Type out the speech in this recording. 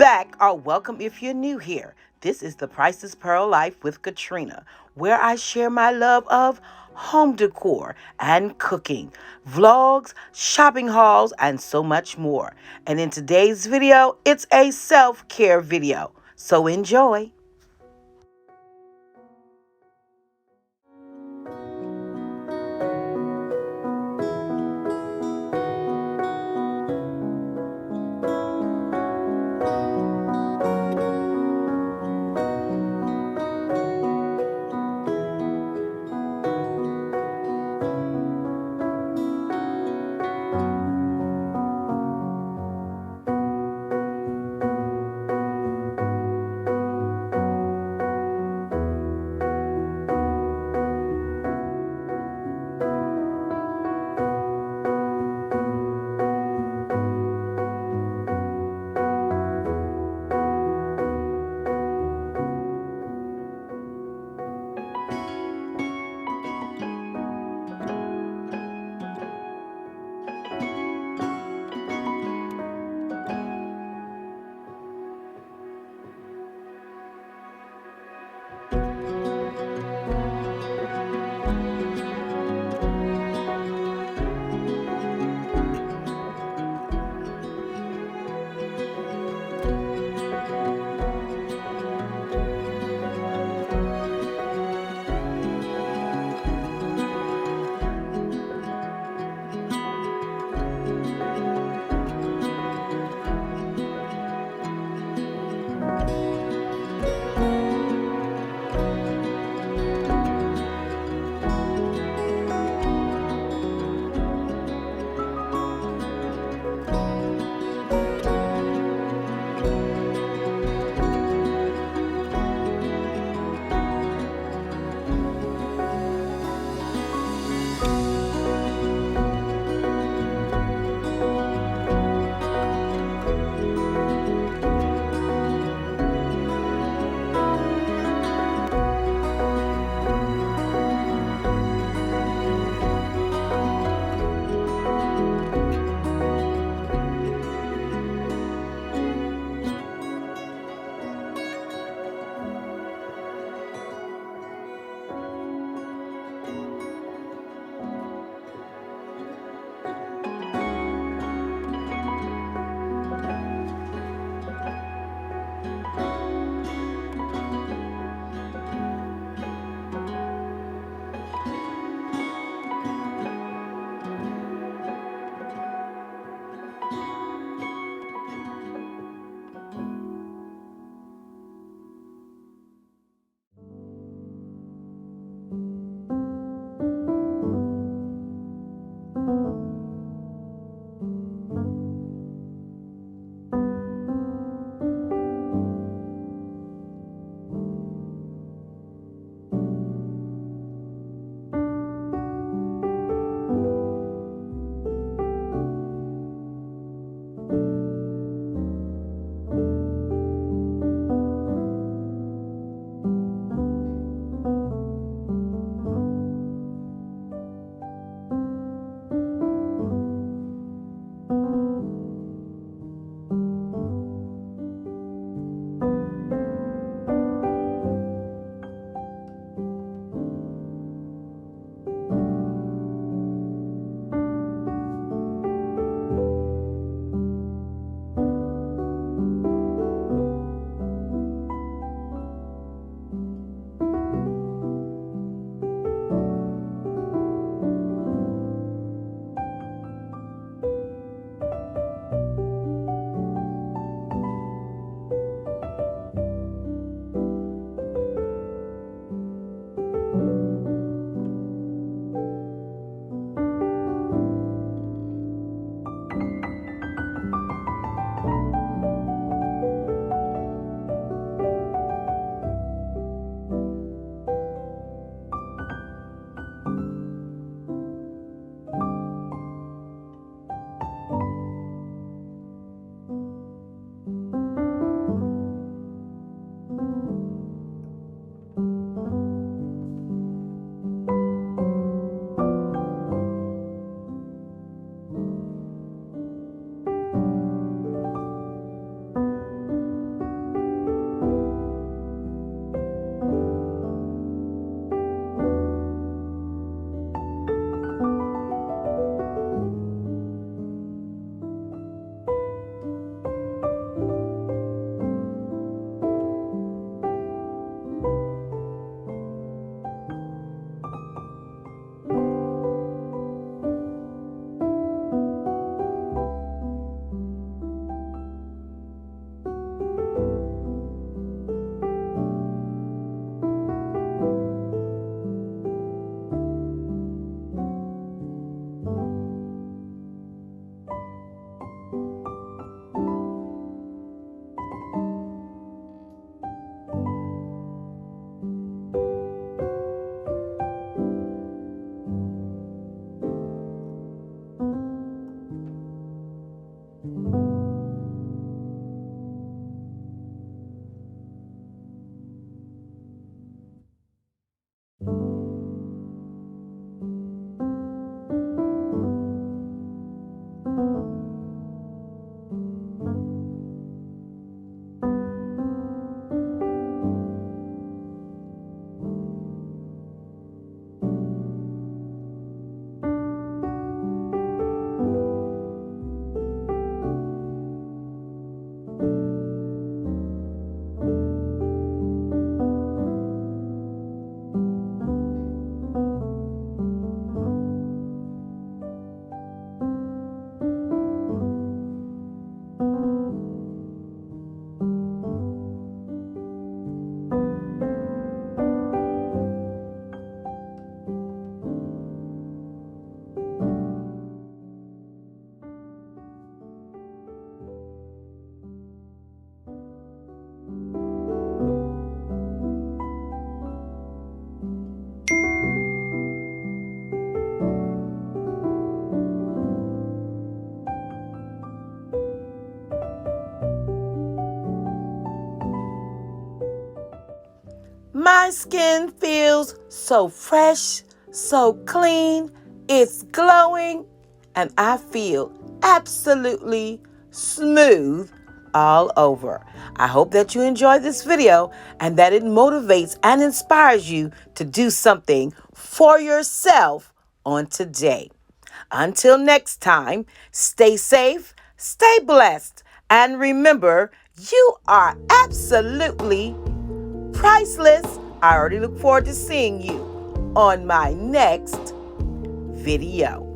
back, or welcome if you're new here. This is the Priceless Pearl Life with Katrina, where I share my love of home decor and cooking, vlogs, shopping hauls, and so much more. And in today's video, it's a self-care video. So enjoy. My skin feels so fresh, so clean, it's glowing, and I feel absolutely smooth all over. I hope that you enjoyed this video and that it motivates and inspires you to do something for yourself on today. Until next time, stay safe, stay blessed, and remember, you are absolutely priceless. I already look forward to seeing you on my next video.